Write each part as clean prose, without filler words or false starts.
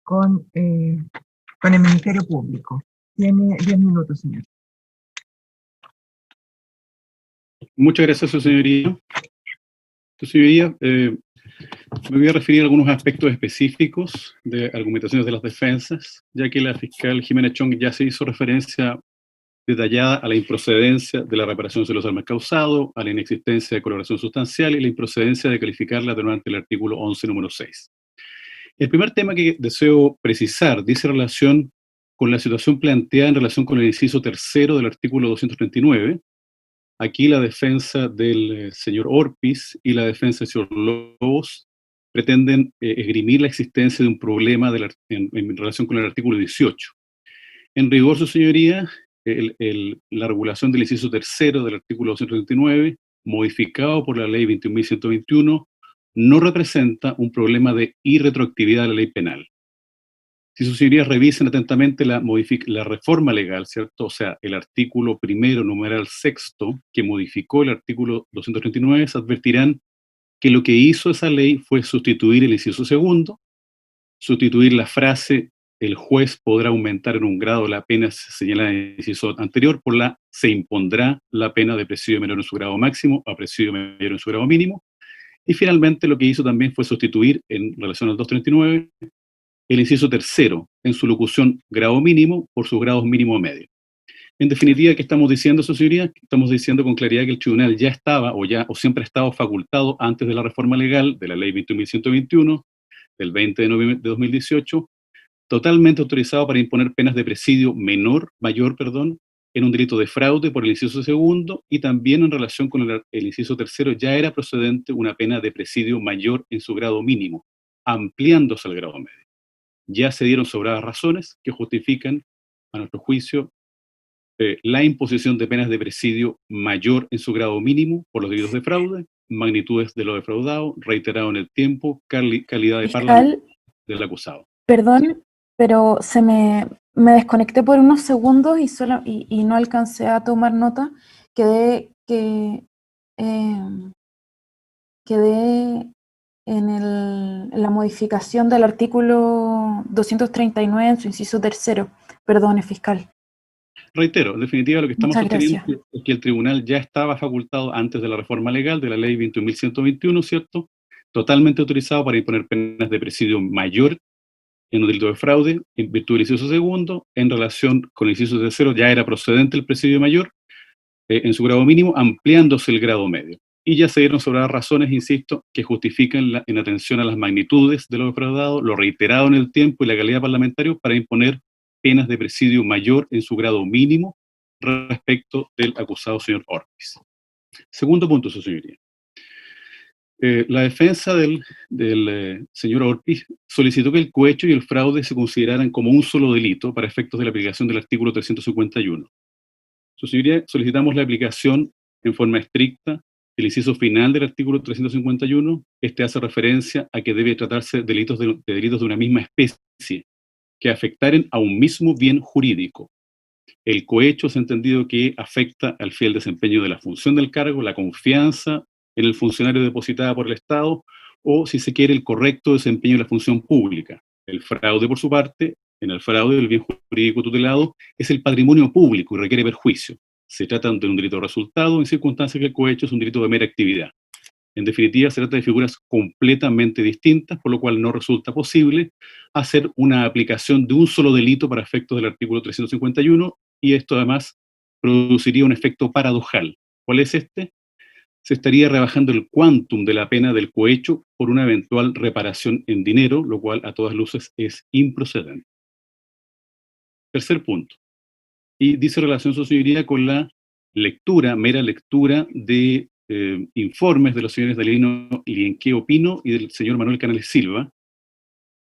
con, con el Ministerio Público. Tiene 10 minutos, señor. Muchas gracias, su señoría. Su señoría, me voy a referir a algunos aspectos específicos de argumentaciones de las defensas, ya que la fiscal Jimena Chong ya se hizo referencia detallada a la improcedencia de la reparación de los daños causados, a la inexistencia de colaboración sustancial y la improcedencia de calificarla durante el artículo 11, número 6. El primer tema que deseo precisar dice relación con la situación planteada en relación con el inciso tercero del artículo 239. Aquí la defensa del señor Orpiz y la defensa del señor Lobos pretenden esgrimir la existencia de un problema en relación con el artículo 18. En rigor, su señoría, la regulación del inciso tercero del artículo 239, modificado por la ley 21.121, no representa un problema de irretroactividad de la ley penal. Si sus señorías revisen atentamente la reforma legal, ¿cierto? O sea, el artículo primero, numeral sexto, que modificó el artículo 239, se advertirán que lo que hizo esa ley fue sustituir el inciso segundo, sustituir la frase el juez podrá aumentar en un grado la pena señalada en el inciso anterior por la se impondrá la pena de presidio menor en su grado máximo a presidio mayor en su grado mínimo. Y finalmente lo que hizo también fue sustituir en relación al 239 el inciso tercero en su locución grado mínimo por sus grados mínimo a medio. En definitiva, ¿qué estamos diciendo, su señoría? Estamos diciendo con claridad que el tribunal ya estaba o siempre ha estado facultado antes de la reforma legal de la ley 21.121 del 20 de noviembre de 2018, totalmente autorizado para imponer penas de presidio mayor, en un delito de fraude por el inciso segundo, y también en relación con el inciso tercero ya era procedente una pena de presidio mayor en su grado mínimo, ampliándose al grado medio. Ya se dieron sobradas razones que justifican, a nuestro juicio, la imposición de penas de presidio mayor en su grado mínimo por los delitos de fraude, magnitudes de lo defraudado, reiterado en el tiempo, calidad de parlamento del acusado. Perdón, pero me desconecté por unos segundos y no alcancé a tomar nota. Quedé en la modificación del artículo 239 en su inciso tercero. Perdone, fiscal. Reitero, en definitiva lo que estamos Muchas sosteniendo es que el tribunal ya estaba facultado antes de la reforma legal de la ley 21.121, ¿cierto? Totalmente autorizado para imponer penas de presidio mayor en un delito de fraude, en virtud del inciso segundo. En relación con el inciso tercero ya era procedente el presidio mayor en su grado mínimo, ampliándose el grado medio. Y ya se dieron sobradas razones, insisto, que justifican en atención a las magnitudes de lo defraudado, lo reiterado en el tiempo y la calidad parlamentaria para imponer penas de presidio mayor en su grado mínimo respecto del acusado señor Orpiz. Segundo punto, su señoría. La defensa del señor Orpiz solicitó que el cohecho y el fraude se consideraran como un solo delito para efectos de la aplicación del artículo 351. Su señoría, solicitamos la aplicación en forma estricta del inciso final del artículo 351. Este hace referencia a que debe tratarse de delitos de una misma especie que afectaren a un mismo bien jurídico. El cohecho es entendido que afecta al fiel desempeño de la función del cargo, la confianza en el funcionario depositada por el Estado, o, si se quiere, el correcto desempeño de la función pública. El fraude, por su parte, en el fraude del bien jurídico tutelado, es el patrimonio público y requiere perjuicio. Se trata de un delito de resultado en circunstancias que el cohecho es un delito de mera actividad. En definitiva, se trata de figuras completamente distintas, por lo cual no resulta posible hacer una aplicación de un solo delito para efectos del artículo 351, y esto además produciría un efecto paradojal. ¿Cuál es este? Se estaría rebajando el quantum de la pena del cohecho por una eventual reparación en dinero, lo cual a todas luces es improcedente. Tercer punto, y dice relación, su señoría, con la mera lectura de informes de los señores Dalino Lienqueo Pino y del señor Manuel Canales Silva,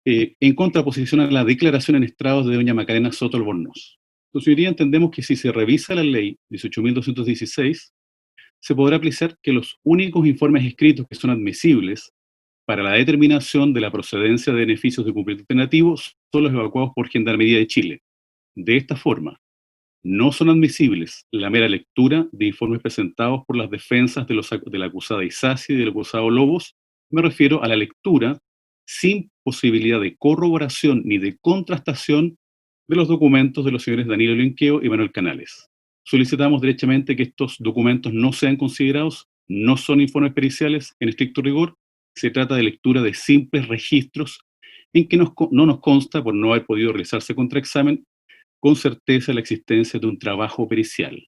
en contraposición a la declaración en estrados de doña Macarena Soto Albornoz. Su señoría, entendemos que si se revisa la ley 18.216, se podrá apreciar que los únicos informes escritos que son admisibles para la determinación de la procedencia de beneficios de cumplimiento alternativo son los evacuados por Gendarmería de Chile. De esta forma, no son admisibles la mera lectura de informes presentados por las defensas de la acusada Isasi y del acusado Lobos. Me refiero a la lectura sin posibilidad de corroboración ni de contrastación de los documentos de los señores Danilo Lenqueo y Manuel Canales. Solicitamos derechamente que estos documentos no sean considerados, no son informes periciales en estricto rigor, se trata de lectura de simples registros en que no nos consta, por no haber podido realizarse contraexamen, con certeza la existencia de un trabajo pericial.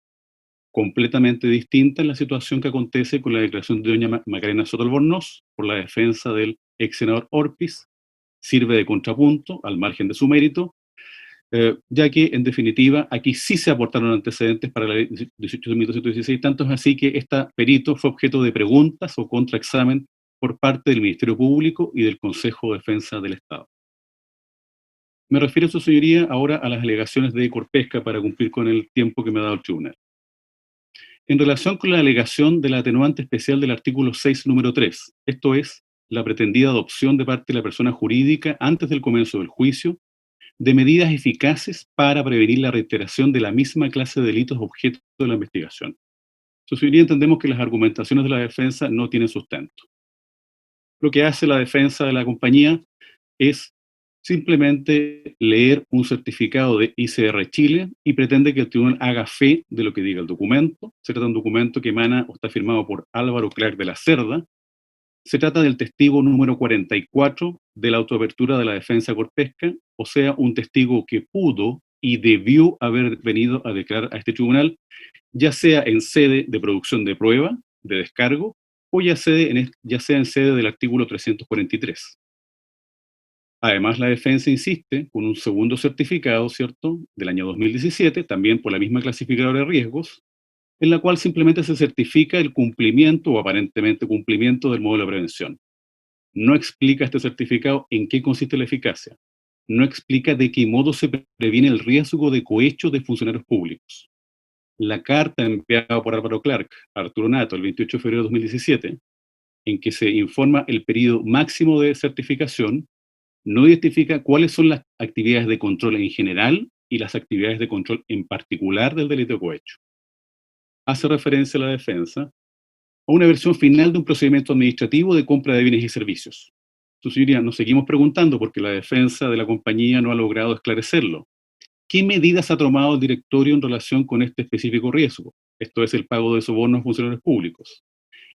Completamente distinta en la situación que acontece con la declaración de doña Macarena Soto Albornoz por la defensa del ex senador Orpiz, sirve de contrapunto al margen de su mérito, ya que en definitiva aquí sí se aportaron antecedentes para la ley 18.216, tanto es así que este perito fue objeto de preguntas o contraexamen por parte del Ministerio Público y del Consejo de Defensa del Estado. Me refiero, su señoría, ahora a las alegaciones de Corpesca para cumplir con el tiempo que me ha dado el tribunal. En relación con la alegación de la atenuante especial del artículo 6, número 3, esto es, la pretendida adopción de parte de la persona jurídica antes del comienzo del juicio, de medidas eficaces para prevenir la reiteración de la misma clase de delitos objeto de la investigación. Su señoría, entendemos que las argumentaciones de la defensa no tienen sustento. Lo que hace la defensa de la compañía es simplemente leer un certificado de ICR Chile y pretende que el tribunal haga fe de lo que diga el documento. Se trata de un documento que emana o está firmado por Álvaro Clark de la Cerda. Se trata del testigo número 44 de la autoapertura de la defensa Corpesca, o sea, un testigo que pudo y debió haber venido a declarar a este tribunal, ya sea en sede de producción de prueba, de descargo, o ya sea en sede del artículo 343. Además, la defensa insiste con un segundo certificado, ¿cierto?, del año 2017, también por la misma clasificadora de riesgos, en la cual simplemente se certifica el cumplimiento o aparentemente cumplimiento del modelo de prevención. No explica este certificado en qué consiste la eficacia. No explica de qué modo se previene el riesgo de cohecho de funcionarios públicos. La carta enviada por Álvaro Clark a Arturo Nato el 28 de febrero de 2017, en que se informa el periodo máximo de certificación, no identifica cuáles son las actividades de control en general y las actividades de control en particular del delito de cohecho. Hace referencia a la defensa a una versión final de un procedimiento administrativo de compra de bienes y servicios. Su señoría, nos seguimos preguntando porque la defensa de la compañía no ha logrado esclarecerlo. ¿Qué medidas ha tomado el directorio en relación con este específico riesgo? Esto es el pago de sobornos a funcionarios públicos.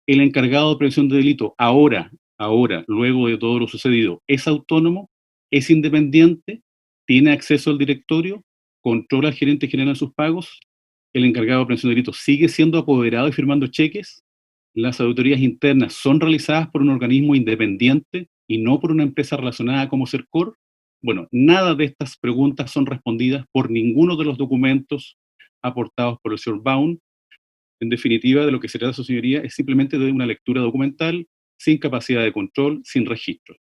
El encargado de prevención de delito, ahora, luego de todo lo sucedido, ¿es autónomo? ¿Es independiente? ¿Tiene acceso al directorio? ¿Controla al gerente general sus pagos? ¿El encargado de prevención de delito sigue siendo apoderado y firmando cheques? ¿Las auditorías internas son realizadas por un organismo independiente y no por una empresa relacionada como Sercor? Bueno, nada de estas preguntas son respondidas por ninguno de los documentos aportados por el señor Baum. En definitiva, de lo que se trata, su señoría, es simplemente de una lectura documental, sin capacidad de control, sin registro.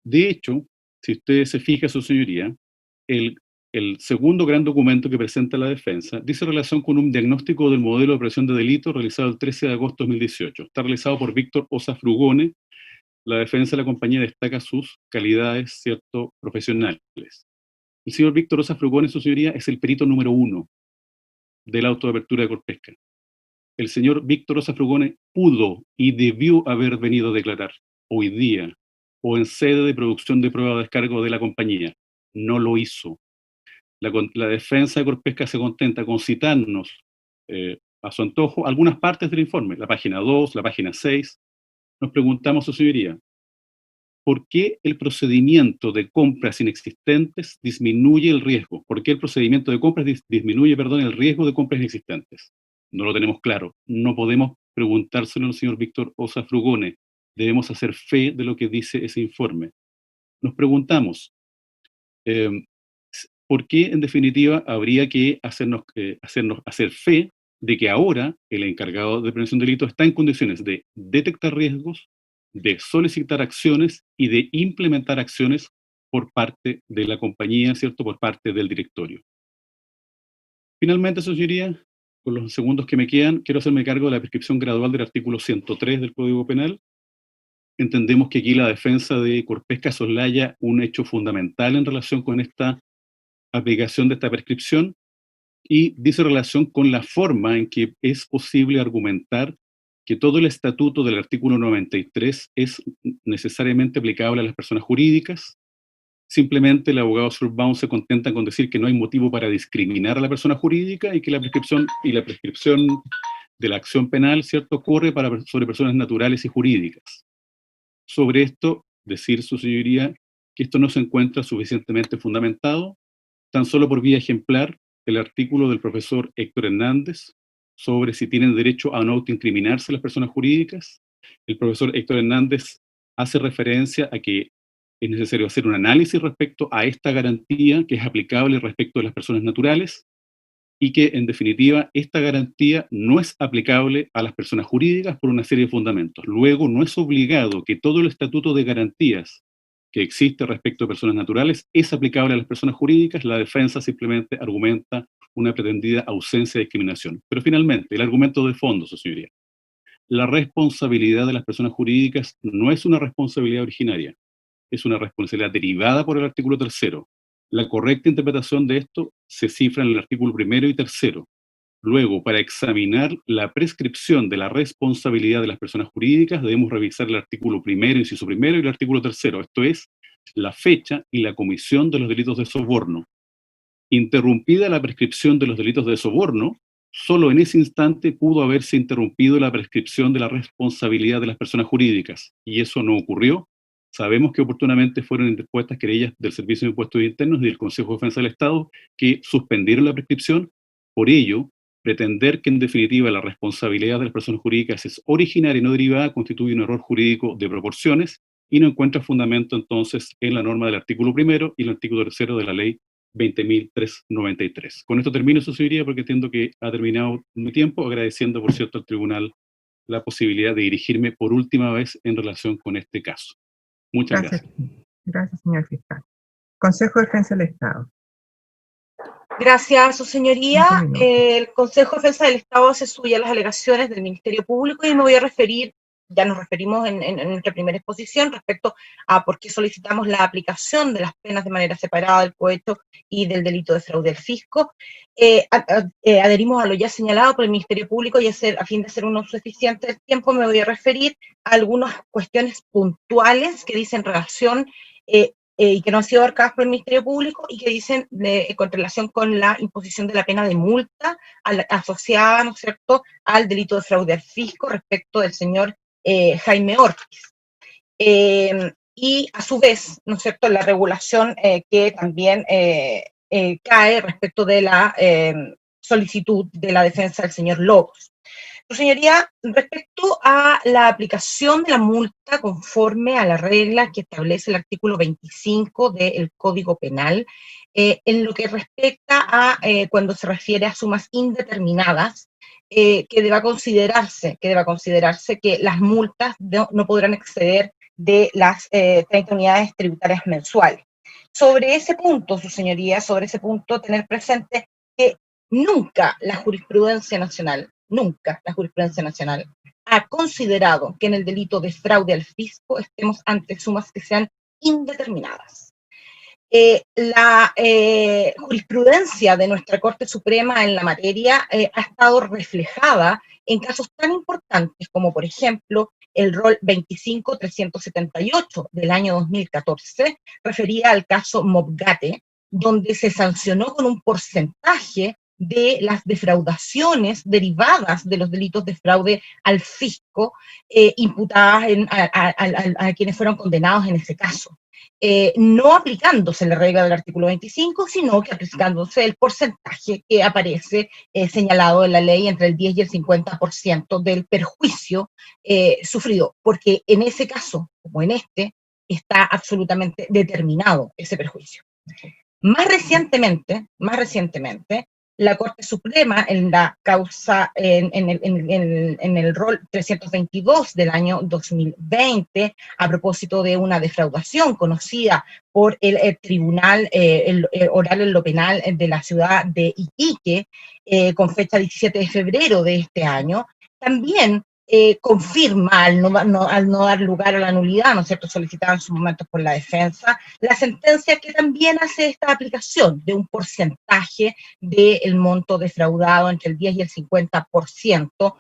De hecho, si usted se fija, su señoría, el segundo gran documento que presenta la defensa dice relación con un diagnóstico del modelo de prevención de delito realizado el 13 de agosto de 2018. Está realizado por Víctor Osa Frugone. La defensa de la compañía destaca sus calidades, ¿cierto?, profesionales. El señor Víctor Osa Frugone, su señoría, es el perito número 1 de la autoapertura de Corpesca. El señor Víctor Osa Frugone pudo y debió haber venido a declarar hoy día o en sede de producción de prueba de descargo de la compañía. No lo hizo. La defensa de Corpesca se contenta con citarnos a su antojo algunas partes del informe, la página 2, la página 6. Nos preguntamos, su señoría, ¿por qué el procedimiento de compras inexistentes disminuye el riesgo? ¿Por qué el procedimiento de compras disminuye, el riesgo de compras inexistentes? No lo tenemos claro. No podemos preguntárselo al señor Víctor Osa Frugone. Debemos hacer fe de lo que dice ese informe. Nos preguntamos, ¿por qué en definitiva habría que hacer fe de que ahora el encargado de prevención de delitos está en condiciones de detectar riesgos, de solicitar acciones y de implementar acciones por parte de la compañía, ¿cierto?, por parte del directorio? Finalmente, su señoría, con los segundos que me quedan, quiero hacerme cargo de la prescripción gradual del artículo 103 del Código Penal. Entendemos que aquí la defensa de Corpesca soslaya un hecho fundamental en relación con esta aplicación de esta prescripción y dice relación con la forma en que es posible argumentar que todo el estatuto del artículo 93 es necesariamente aplicable a las personas jurídicas. Simplemente el abogado Surbaum se contenta con decir que no hay motivo para discriminar a la persona jurídica y que la prescripción de la acción penal, ¿cierto?, ocurre sobre personas naturales y jurídicas. Sobre esto, decir su señoría que esto no se encuentra suficientemente fundamentado. Tan solo por vía ejemplar, el artículo del profesor Héctor Hernández sobre si tienen derecho a no autoincriminarse las personas jurídicas. El profesor Héctor Hernández hace referencia a que es necesario hacer un análisis respecto a esta garantía que es aplicable respecto de las personas naturales y que, en definitiva, esta garantía no es aplicable a las personas jurídicas por una serie de fundamentos. Luego, no es obligado que todo el estatuto de garantías que existe respecto a personas naturales es aplicable a las personas jurídicas. La defensa simplemente argumenta una pretendida ausencia de discriminación. Pero finalmente, el argumento de fondo, su señoría. La responsabilidad de las personas jurídicas no es una responsabilidad originaria, es una responsabilidad derivada por el artículo 3º. La correcta interpretación de esto se cifra en el artículo 1 y 3. Luego, para examinar la prescripción de la responsabilidad de las personas jurídicas, debemos revisar el artículo 1, inciso 1, y el artículo 3, esto es, la fecha y la comisión de los delitos de soborno. Interrumpida la prescripción de los delitos de soborno, solo en ese instante pudo haberse interrumpido la prescripción de la responsabilidad de las personas jurídicas, y eso no ocurrió. Sabemos que oportunamente fueron interpuestas querellas del Servicio de Impuestos Internos y del Consejo de Defensa del Estado que suspendieron la prescripción. Por ello, pretender que en definitiva la responsabilidad de las personas jurídicas es originaria y no derivada constituye un error jurídico de proporciones y no encuentra fundamento entonces en la norma del artículo 1 y el artículo 3 de la ley 20.393. Con esto termino, su señoría, porque entiendo que ha terminado mi tiempo, agradeciendo, por cierto, al tribunal la posibilidad de dirigirme por última vez en relación con este caso. Muchas gracias. Gracias, señor fiscal. Consejo de Defensa del Estado. Gracias, su señoría. El Consejo de Defensa del Estado hace suya las alegaciones del Ministerio Público y me voy a referir, ya nos referimos en nuestra primera exposición respecto a por qué solicitamos la aplicación de las penas de manera separada del cohecho y del delito de fraude al fisco. Adherimos a lo ya señalado por el Ministerio Público y a fin de hacer un uso eficiente del tiempo me voy a referir a algunas cuestiones puntuales que dicen relación y que no han sido abarcadas por el Ministerio Público y que dicen con relación con la imposición de la pena de multa asociada, ¿no es cierto?, al delito de fraude al fisco respecto del señor Jaime Ortiz. Y a su vez, ¿no es cierto?, la regulación que también cae respecto de la solicitud de la defensa del señor Lobos. Su señoría, respecto a la aplicación de la multa conforme a la regla que establece el artículo 25 del Código Penal, en lo que respecta a cuando se refiere a sumas indeterminadas, que deba considerarse que las multas no podrán exceder de las 30 unidades tributarias mensuales. Sobre ese punto, su señoría, tener presente que nunca la jurisprudencia nacional ha considerado que en el delito de fraude al fisco estemos ante sumas que sean indeterminadas. La jurisprudencia de nuestra Corte Suprema en la materia ha estado reflejada en casos tan importantes como, por ejemplo, el rol 25.378 del año 2014, refería al caso Mobgate, donde se sancionó con un porcentaje de las defraudaciones derivadas de los delitos de fraude al fisco imputadas a quienes fueron condenados en ese caso. No aplicándose la regla del artículo 25, sino que aplicándose el porcentaje que aparece señalado en la ley entre el 10 y el 50% del perjuicio sufrido, porque en ese caso, como en este, está absolutamente determinado ese perjuicio. Más recientemente, la Corte Suprema en la causa, en el rol 322 del año 2020, a propósito de una defraudación conocida por el Tribunal Oral en lo Penal de la ciudad de Iquique, con fecha 17 de febrero de este año, también confirma, al no dar lugar a la nulidad, ¿no es cierto?, solicitada en su momento por la defensa, la sentencia que también hace esta aplicación de un porcentaje del monto defraudado entre el 10 y el 50%,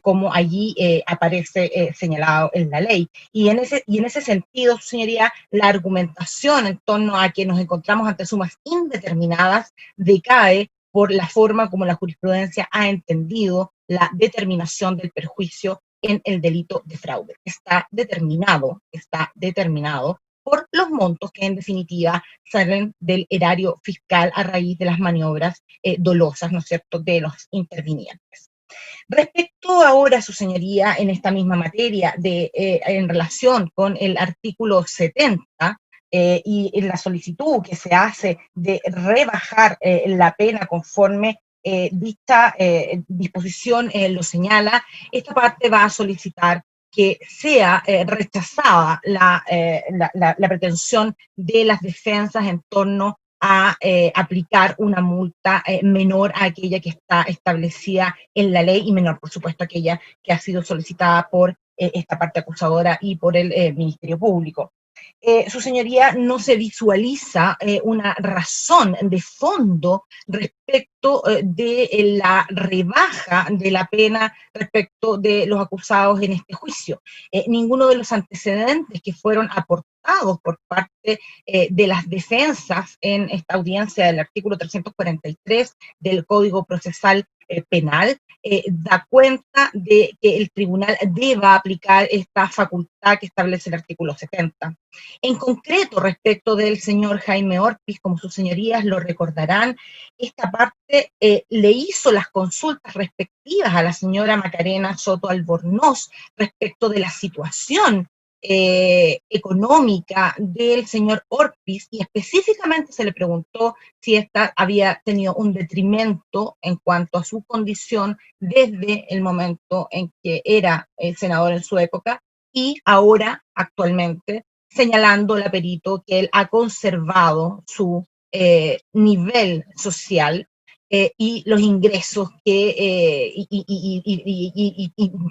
como allí aparece señalado en la ley. Y en ese sentido, su señoría, la argumentación en torno a que nos encontramos ante sumas indeterminadas decae por la forma como la jurisprudencia ha entendido la determinación del perjuicio en el delito de fraude. Está determinado por los montos que en definitiva salen del erario fiscal a raíz de las maniobras dolosas, ¿no es cierto?, de los intervinientes. Respecto ahora, su señoría, en esta misma materia, en relación con el artículo 70, y en la solicitud que se hace de rebajar la pena conforme dicha disposición lo señala, esta parte va a solicitar que sea rechazada la pretensión de las defensas en torno a aplicar una multa menor a aquella que está establecida en la ley y menor, por supuesto, a aquella que ha sido solicitada por esta parte acusadora y por el Ministerio Público. Su señoría, no se visualiza una razón de fondo respecto de la rebaja de la pena respecto de los acusados en este juicio. Ninguno de los antecedentes que fueron aportados por parte de las defensas en esta audiencia del artículo 343 del Código Procesal Penal da cuenta de que el tribunal deba aplicar esta facultad que establece el artículo 70. En concreto, respecto del señor Jaime Orpiz, como sus señorías lo recordarán, esta parte le hizo las consultas respectivas a la señora Macarena Soto Albornoz respecto de la situación económica del señor Orpiz, y específicamente se le preguntó si ésta había tenido un detrimento en cuanto a su condición desde el momento en que era senador en su época y ahora, actualmente, señalando la perito que él ha conservado su nivel social y los ingresos que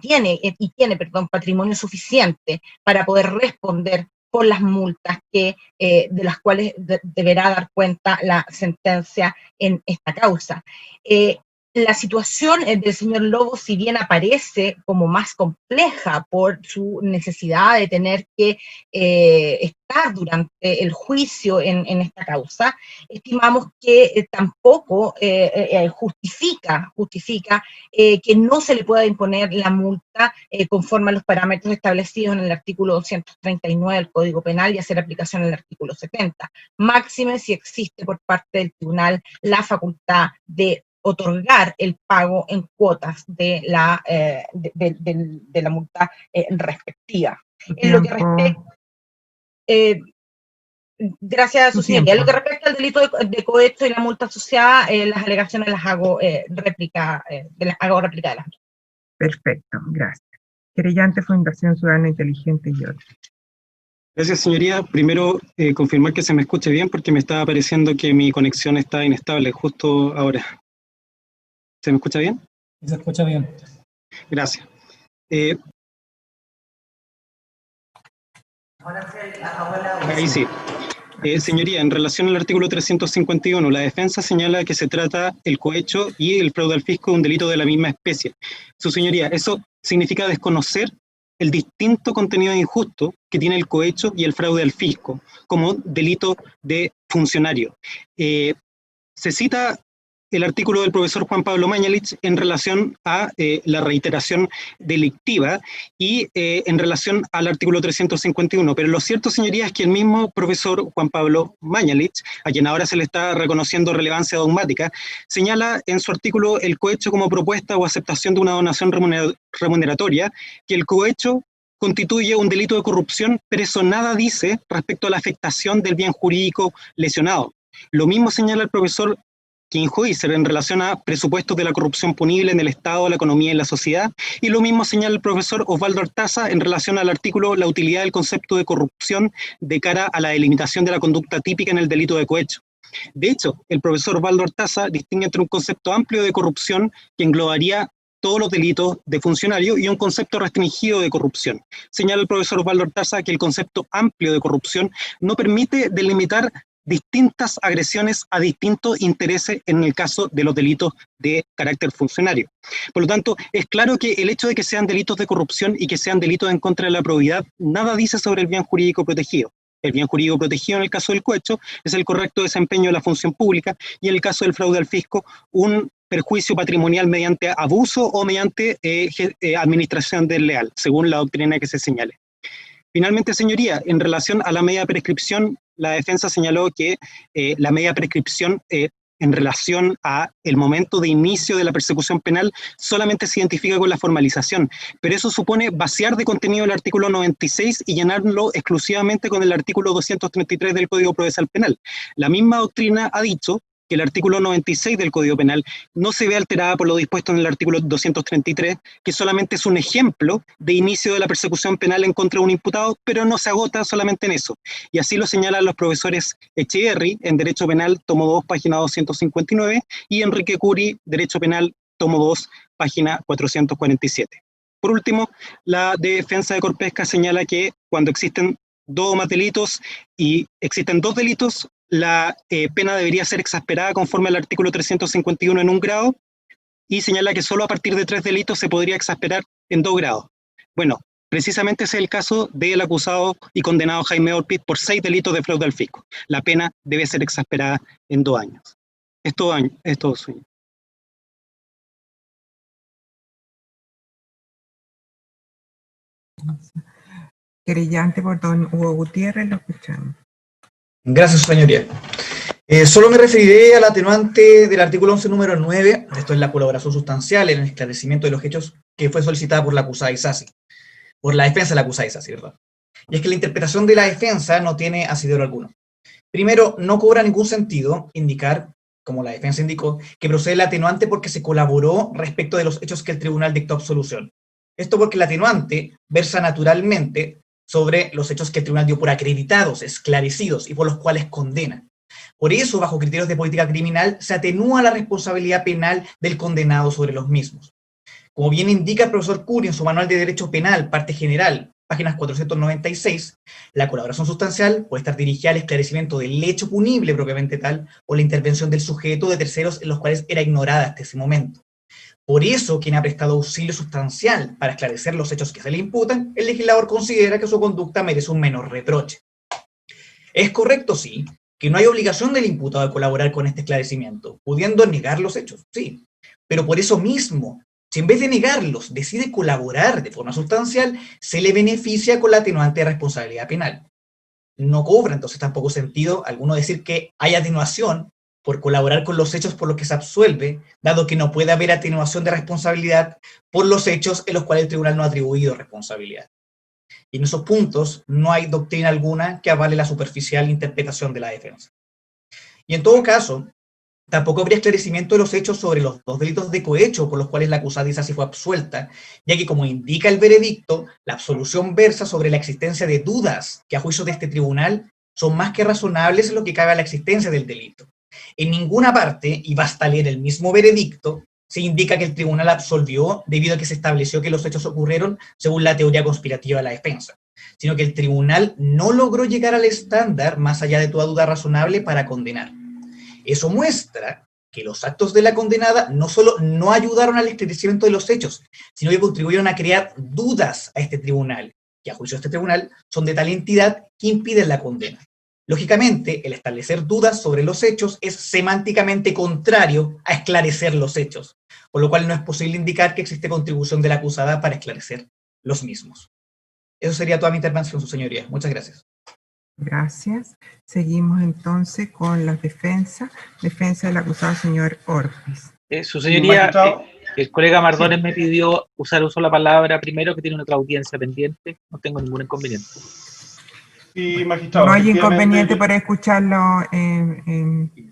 tiene patrimonio suficiente para poder responder por las multas de las cuales deberá dar cuenta la sentencia en esta causa. La situación del señor Lobo, si bien aparece como más compleja por su necesidad de tener que estar durante el juicio en esta causa, estimamos que tampoco justifica que no se le pueda imponer la multa conforme a los parámetros establecidos en el artículo 239 del Código Penal y hacer aplicación en el artículo 70. Máxime si existe por parte del tribunal la facultad de otorgar el pago en cuotas de la multa respectiva. En lo que respecta, gracias a su señoría. En lo que respecta al delito de cohecho y la multa asociada, las alegaciones las hago réplica de las. Perfecto, gracias. Querellante, Fundación Ciudadana Inteligente y otros. Gracias, señoría. Primero, confirmar que se me escuche bien porque me estaba pareciendo que mi conexión está inestable justo ahora. ¿Se me escucha bien? Se escucha bien. Gracias. Ahí sí. Señoría, en relación al artículo 351, la defensa señala que se trata el cohecho y el fraude al fisco de un delito de la misma especie. Su señoría, eso significa desconocer el distinto contenido injusto que tiene el cohecho y el fraude al fisco como delito de funcionario. Se cita el artículo del profesor Juan Pablo Mañalich en relación a la reiteración delictiva y en relación al artículo 351, pero lo cierto, señorías, es que el mismo profesor Juan Pablo Mañalich, a quien ahora se le está reconociendo relevancia dogmática, señala en su artículo el cohecho como propuesta o aceptación de una donación remuneratoria, que el cohecho constituye un delito de corrupción, pero eso nada dice respecto a la afectación del bien jurídico lesionado. Lo mismo señala el profesor Kinhoiser en relación a presupuestos de la corrupción punible en el Estado, la economía y la sociedad, y lo mismo señala el profesor Osvaldo Artaza en relación al artículo la utilidad del concepto de corrupción de cara a la delimitación de la conducta típica en el delito de cohecho. De hecho, el profesor Osvaldo Artaza distingue entre un concepto amplio de corrupción que englobaría todos los delitos de funcionario y un concepto restringido de corrupción. Señala el profesor Osvaldo Artaza que el concepto amplio de corrupción no permite delimitar distintas agresiones a distintos intereses en el caso de los delitos de carácter funcionario. Por lo tanto, es claro que el hecho de que sean delitos de corrupción y que sean delitos en contra de la probidad, nada dice sobre el bien jurídico protegido. El bien jurídico protegido en el caso del cohecho es el correcto desempeño de la función pública y en el caso del fraude al fisco, un perjuicio patrimonial mediante abuso o mediante administración desleal, según la doctrina que se señale. Finalmente, señoría, en relación a la media de prescripción, la defensa señaló que la media de prescripción en relación a el momento de inicio de la persecución penal solamente se identifica con la formalización, pero eso supone vaciar de contenido el artículo 96 y llenarlo exclusivamente con el artículo 233 del Código Procesal Penal. La misma doctrina ha dicho que el artículo 96 del Código Penal no se ve alterada por lo dispuesto en el artículo 233, que solamente es un ejemplo de inicio de la persecución penal en contra de un imputado, pero no se agota solamente en eso. Y así lo señalan los profesores Echeverry, en Derecho Penal, tomo 2, página 259, y Enrique Curi, Derecho Penal, tomo 2, página 447. Por último, la defensa de Corpesca señala que cuando existen dos o más delitos y existen dos delitos, la pena debería ser exasperada conforme al artículo 351 en 1 grado y señala que solo a partir de 3 delitos se podría exasperar en 2 grados. Bueno, precisamente ese es el caso del acusado y condenado Jaime Orpiz por 6 delitos de fraude al fisco. La pena debe ser exasperada en 2 años. Es todo suyo. Querellante por don Hugo Gutiérrez, lo escuchamos. Gracias, señoría. Solo me referiré al atenuante del artículo 11, número 9, esto es la colaboración sustancial en el esclarecimiento de los hechos que fue solicitada por la acusada Isasi, por la defensa de la acusada Isasi, ¿verdad? Y es que la interpretación de la defensa no tiene asidero alguno. Primero, no cobra ningún sentido indicar, como la defensa indicó, que procede el atenuante porque se colaboró respecto de los hechos que el tribunal dictó absolución. Esto porque el atenuante versa naturalmente sobre los hechos que el tribunal dio por acreditados, esclarecidos y por los cuales condena. Por eso, bajo criterios de política criminal, se atenúa la responsabilidad penal del condenado sobre los mismos. Como bien indica el profesor Curi en su Manual de Derecho Penal, parte general, páginas 496, la colaboración sustancial puede estar dirigida al esclarecimiento del hecho punible propiamente tal o la intervención del sujeto de terceros en los cuales era ignorada hasta ese momento. Por eso, quien ha prestado auxilio sustancial para esclarecer los hechos que se le imputan, el legislador considera que su conducta merece un menor reproche. Es correcto, sí, que no hay obligación del imputado de colaborar con este esclarecimiento, pudiendo negar los hechos, sí. Pero por eso mismo, si en vez de negarlos decide colaborar de forma sustancial, se le beneficia con la atenuante de responsabilidad penal. No cobra entonces tampoco sentido alguno decir que hay atenuación por colaborar con los hechos por los que se absuelve, dado que no puede haber atenuación de responsabilidad por los hechos en los cuales el tribunal no ha atribuido responsabilidad. Y en esos puntos no hay doctrina alguna que avale la superficial interpretación de la defensa. Y en todo caso, tampoco habría esclarecimiento de los hechos sobre los 2 delitos de cohecho por los cuales la acusada Isasi fue absuelta, ya que como indica el veredicto, la absolución versa sobre la existencia de dudas que a juicio de este tribunal son más que razonables en lo que cabe a la existencia del delito. En ninguna parte, y basta leer el mismo veredicto, se indica que el tribunal absolvió debido a que se estableció que los hechos ocurrieron según la teoría conspirativa de la defensa, sino que el tribunal no logró llegar al estándar más allá de toda duda razonable para condenar. Eso muestra que los actos de la condenada no solo no ayudaron al esclarecimiento de los hechos, sino que contribuyeron a crear dudas a este tribunal, que a juicio de este tribunal son de tal entidad que impiden la condena. Lógicamente, el establecer dudas sobre los hechos es semánticamente contrario a esclarecer los hechos, por lo cual no es posible indicar que existe contribución de la acusada para esclarecer los mismos. Eso sería toda mi intervención, su señoría. Muchas gracias. Gracias. Seguimos entonces con la defensa. Defensa del acusado señor Orpiz. Su señoría, el colega Mardones me pidió usar uso la palabra primero, que tiene otra audiencia pendiente. No tengo ningún inconveniente. Sí, magistrado. No hay inconveniente para escucharlo.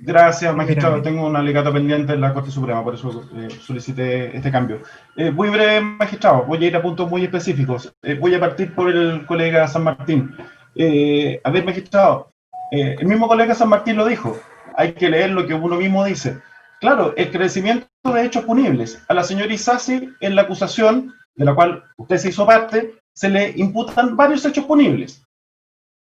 Gracias, magistrado. Tengo un alegato pendiente en la Corte Suprema, por eso solicité este cambio. Muy breve, magistrado. Voy a ir a puntos muy específicos. Voy a partir por el colega San Martín. A ver, magistrado, el mismo colega San Martín lo dijo. Hay que leer lo que uno mismo dice. claro, el crecimiento de hechos punibles. A la señora Isasi, en la acusación, de la cual usted se hizo parte, se le imputan varios hechos punibles.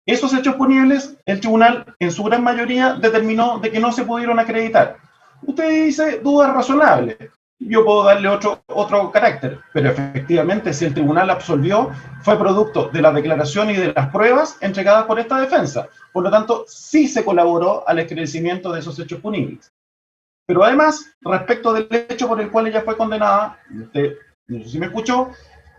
Esos hechos punibles, el tribunal, en su gran mayoría, determinó de que no se pudieron acreditar. Usted dice dudas razonables. Yo puedo darle otro carácter, pero efectivamente, si el tribunal absolvió, fue producto de la declaración y de las pruebas entregadas por esta defensa. Por lo tanto, sí se colaboró al esclarecimiento de esos hechos punibles. Pero además, respecto del hecho por el cual ella fue condenada, usted, no sé si me escuchó,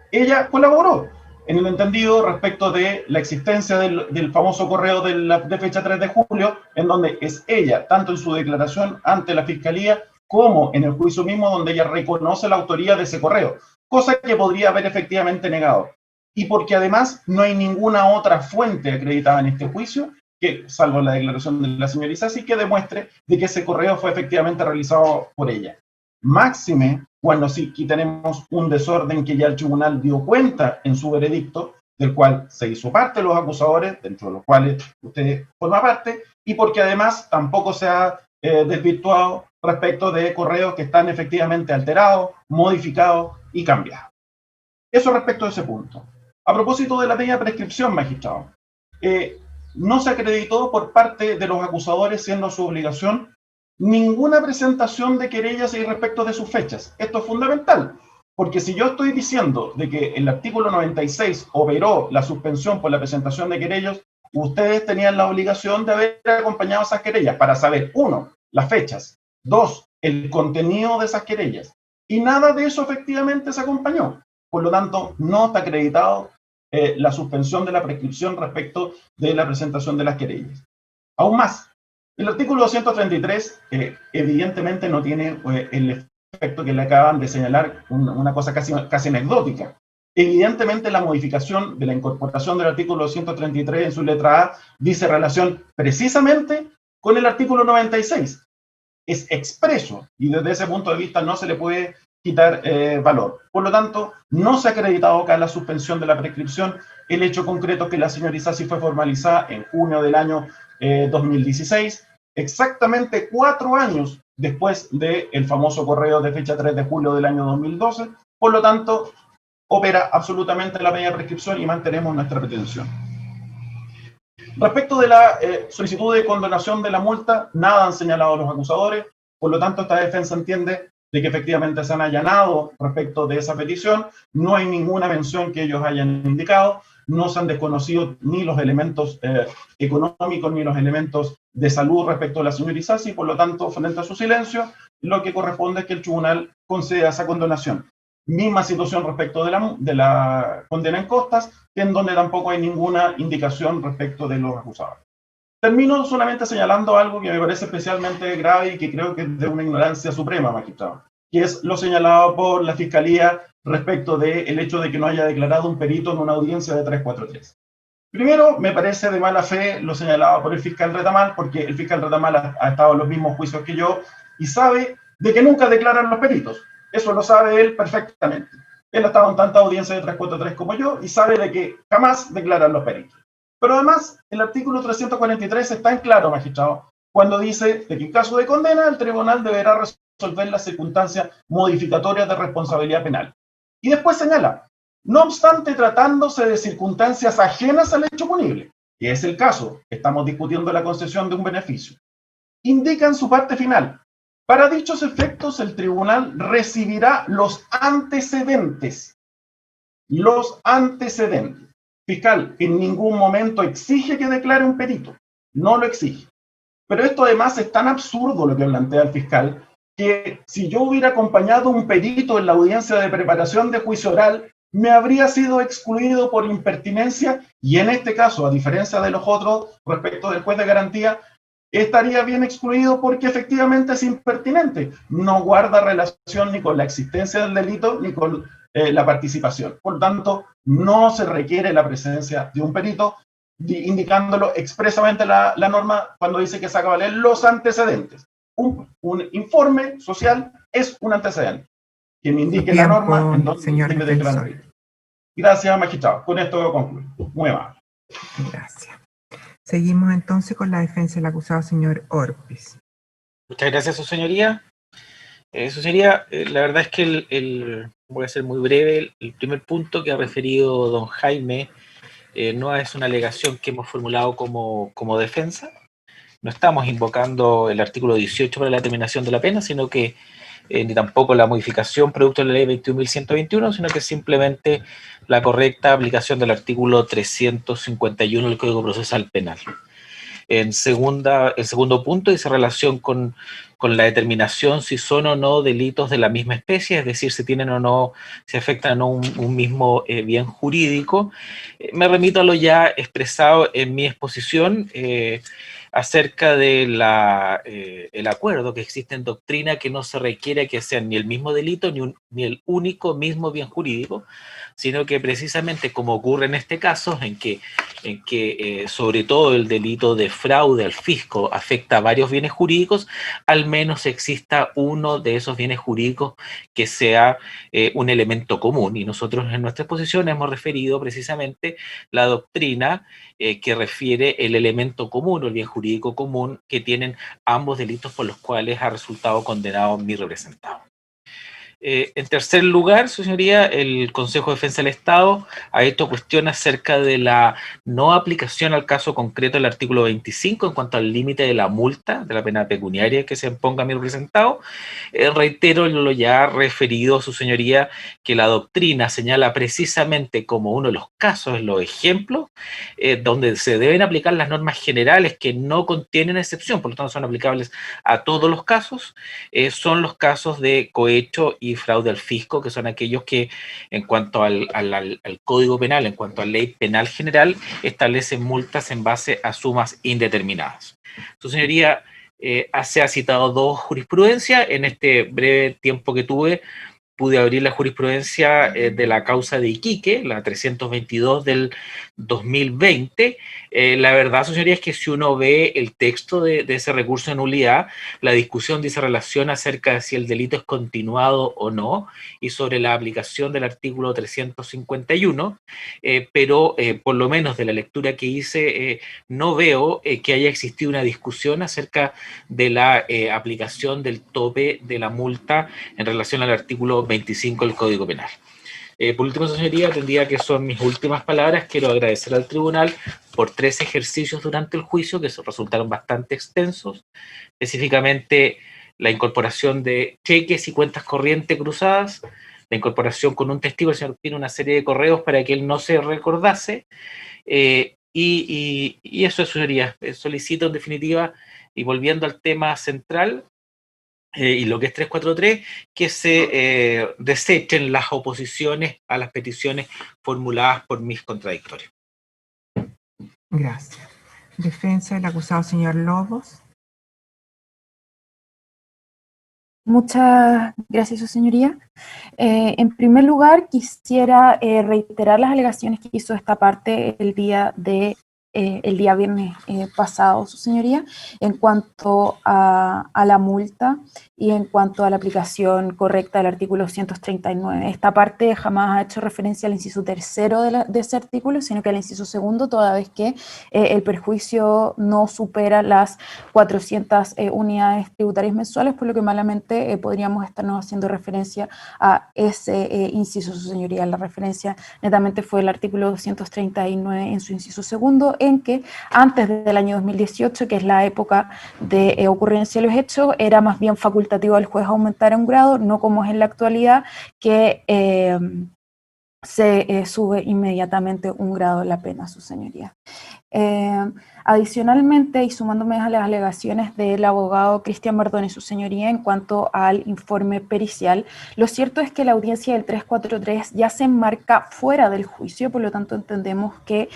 ella colaboró en el entendido respecto de la existencia del famoso correo de fecha 3 de julio, en donde es ella, tanto en su declaración ante la Fiscalía, como en el juicio mismo, donde ella reconoce la autoría de ese correo, cosa que podría haber efectivamente negado. Y porque además no hay ninguna otra fuente acreditada en este juicio, que, salvo la declaración de la señora Isasi, que demuestre de que ese correo fue efectivamente realizado por ella. Máxime, cuando sí aquí tenemos un desorden que ya el tribunal dio cuenta en su veredicto, del cual se hizo parte los acusadores, dentro de los cuales usted forma parte, y porque además tampoco se ha desvirtuado respecto de correos que están efectivamente alterados, modificados y cambiados. Eso respecto a ese punto. A propósito de la medida de prescripción, magistrado, no se acreditó por parte de los acusadores, siendo su obligación, ninguna presentación de querellas y respecto de sus fechas. Esto es fundamental, porque si yo estoy diciendo de que el artículo 96 operó la suspensión por la presentación de querellas, ustedes tenían la obligación de haber acompañado esas querellas para saber, 1, las fechas, 2, el contenido de esas querellas. Y nada de eso efectivamente se acompañó. Por lo tanto, no está acreditado la suspensión de la prescripción respecto de la presentación de las querellas. Aún más, el artículo 233 evidentemente no tiene el efecto que le acaban de señalar, una cosa casi anecdótica. Evidentemente la modificación de la incorporación del artículo 233 en su letra A dice relación precisamente con el artículo 96. Es expreso y desde ese punto de vista no se le puede quitar valor. Por lo tanto, no se ha acreditado acá la suspensión de la prescripción. El hecho concreto que la señora Isasi fue formalizada en junio del año 2016, exactamente 4 años después del famoso correo de fecha 3 de julio del año 2012. Por lo tanto, opera absolutamente la medida de prescripción y mantenemos nuestra pretensión. Respecto de la solicitud de condonación de la multa, nada han señalado los acusadores. Por lo tanto, esta defensa entiende de que efectivamente se han allanado respecto de esa petición. No hay ninguna mención que ellos hayan indicado. No se han desconocido ni los elementos económicos ni los elementos de salud respecto a la señora Isasi. Por lo tanto, frente a su silencio, lo que corresponde es que el tribunal conceda esa condonación. Misma situación respecto de la condena en costas, en donde tampoco hay ninguna indicación respecto de los acusados. Termino solamente señalando algo que me parece especialmente grave y que creo que es de una ignorancia suprema, magistrado, que es lo señalado por la Fiscalía respecto del hecho de que no haya declarado un perito en una audiencia de 343. Primero, me parece de mala fe lo señalado por el fiscal Retamal, porque el fiscal Retamal ha estado en los mismos juicios que yo y sabe de que nunca declaran los peritos. Eso lo sabe él perfectamente. Él ha estado en tanta audiencia de 343 como yo y sabe de que jamás declaran los peritos. Pero además, el artículo 343 está en claro, magistrado, cuando dice de que en caso de condena, el tribunal deberá resolver las circunstancias modificatorias de responsabilidad penal. Y después señala, no obstante tratándose de circunstancias ajenas al hecho punible, que es el caso, estamos discutiendo la concesión de un beneficio, indica en su parte final, para dichos efectos el tribunal recibirá los antecedentes. Los antecedentes. Fiscal, en ningún momento exige que declare un perito, no lo exige. Pero esto además es tan absurdo lo que plantea el fiscal, que si yo hubiera acompañado un perito en la audiencia de preparación de juicio oral, me habría sido excluido por impertinencia y en este caso, a diferencia de los otros, respecto del juez de garantía, estaría bien excluido porque efectivamente es impertinente. No guarda relación ni con la existencia del delito ni con la participación. Por tanto, no se requiere la presencia de un perito, indicándolo expresamente la norma cuando dice que saca a valer los antecedentes. Un informe social es un antecedente. Que me indique la norma en donde debe declarar. Gracias, magistrado. Con esto concluyo. Muy amable. Gracias. Seguimos entonces con la defensa del acusado, señor Orpiz. Muchas gracias, su señoría. Eso sería, la verdad es que voy a ser muy breve, el primer punto que ha referido don Jaime no es una alegación que hemos formulado como defensa. No estamos invocando el artículo 18 para la determinación de la pena, sino que ni tampoco la modificación producto de la ley 21.121, sino que simplemente la correcta aplicación del artículo 351 del Código Procesal Penal. El segundo punto dice relación con la determinación si son o no delitos de la misma especie, es decir, si tienen o no, si afectan o no un mismo bien jurídico. Me remito a lo ya expresado en mi exposición acerca de el acuerdo que existe en doctrina que no se requiere que sean ni el mismo delito ni el único mismo bien jurídico, sino que precisamente como ocurre en este caso, en que sobre todo el delito de fraude al fisco afecta a varios bienes jurídicos, al menos exista uno de esos bienes jurídicos que sea un elemento común. Y nosotros en nuestra exposición hemos referido precisamente la doctrina que refiere el elemento común o el bien jurídico común que tienen ambos delitos por los cuales ha resultado condenado mi representado. En tercer lugar, su señoría, el Consejo de Defensa del Estado ha hecho cuestión acerca de la no aplicación al caso concreto del artículo 25 en cuanto al límite de la multa, de la pena pecuniaria que se imponga a mi representado. Reitero lo ya referido, su señoría, que la doctrina señala precisamente como uno de los casos, los ejemplos, donde se deben aplicar las normas generales que no contienen excepción, por lo tanto son aplicables a todos los casos, son los casos de cohecho y fraude al fisco, que son aquellos que en cuanto al Código Penal, en cuanto a ley penal general, establecen multas en base a sumas indeterminadas. Su señoría se ha citado dos jurisprudencias. En este breve tiempo que tuve, pude abrir la jurisprudencia de la causa de Iquique, la 322 del 2020. La verdad, señoría, es que si uno ve el texto de ese recurso de nulidad, la discusión dice relación acerca de si el delito es continuado o no, y sobre la aplicación del artículo 351, pero por lo menos de la lectura que hice, no veo que haya existido una discusión acerca de la aplicación del tope de la multa en relación al artículo 25 del Código Penal. Por último, señoría, tendría que son mis últimas palabras. Quiero agradecer al tribunal por 3 ejercicios durante el juicio que resultaron bastante extensos, específicamente la incorporación de cheques y cuentas corrientes cruzadas, la incorporación con un testigo, el señor Pino, una serie de correos para que él no se recordase, y eso, señoría. Solicito en definitiva, y volviendo al tema central, y lo que es 343, que se desechen las oposiciones a las peticiones formuladas por mis contradictorios. Gracias. Defensa del acusado, señor Lobos. Muchas gracias, su señoría. En primer lugar, quisiera reiterar las alegaciones que hizo esta parte el día viernes pasado, su señoría, en cuanto a la multa y en cuanto a la aplicación correcta del artículo 139. Esta parte jamás ha hecho referencia al inciso tercero de ese artículo, sino que al inciso segundo, toda vez que el perjuicio no supera las 400 unidades tributarias mensuales, por lo que malamente podríamos estarnos haciendo referencia a ese inciso, su señoría. La referencia netamente fue el artículo 239 en su inciso segundo, en que antes del año 2018, que es la época de ocurrencia de los hechos, era más bien facultativo al juez aumentar un grado, no como es en la actualidad, que se sube inmediatamente un grado de la pena, su señoría. Adicionalmente, y sumándome a las alegaciones del abogado Cristian Mardones, su señoría, en cuanto al informe pericial, lo cierto es que la audiencia del 343 ya se enmarca fuera del juicio, por lo tanto entendemos que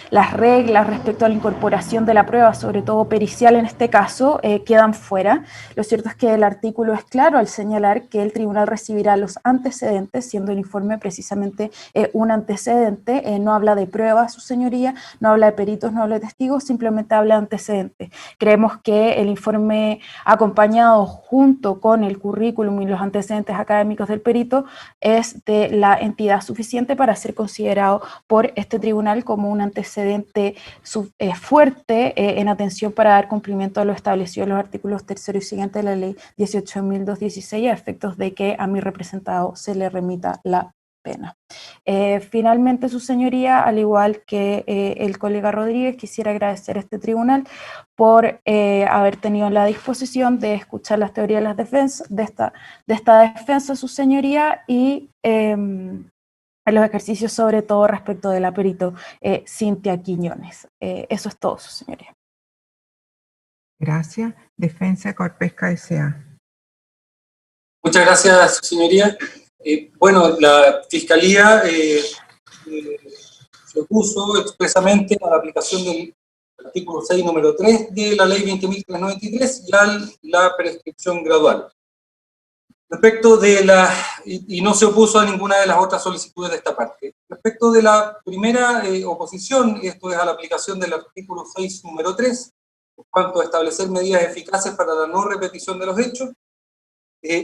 las reglas respecto a la incorporación de la prueba, sobre todo pericial en este caso, quedan fuera. Lo cierto es que el artículo es claro al señalar que el tribunal recibirá los antecedentes, siendo el informe precisamente un antecedente, no habla de prueba, su señoría, no habla de pericia peritos no habla de testigos, simplemente habla de antecedentes. Creemos que el informe acompañado junto con el currículum y los antecedentes académicos del perito es de la entidad suficiente para ser considerado por este tribunal como un antecedente fuerte en atención para dar cumplimiento a lo establecido en los artículos 3º y siguientes de la ley 18.216 a efectos de que a mi representado se le remita la pena. Finalmente, su señoría, al igual que el colega Rodríguez, quisiera agradecer a este tribunal por haber tenido la disposición de escuchar las teorías de, esta defensa, su señoría, y en los ejercicios, sobre todo respecto de la perito Cintia Quiñones. Eso es todo, su señoría. Gracias. Defensa de Corpesca S.A. Muchas gracias, su señoría. Bueno, la Fiscalía se opuso expresamente a la aplicación del artículo 6, número 3 de la ley 20.393 y a la prescripción gradual. Respecto de y no se opuso a ninguna de las otras solicitudes de esta parte. Respecto de la primera oposición, esto es a la aplicación del artículo 6, número 3, en cuanto a establecer medidas eficaces para la no repetición de los hechos,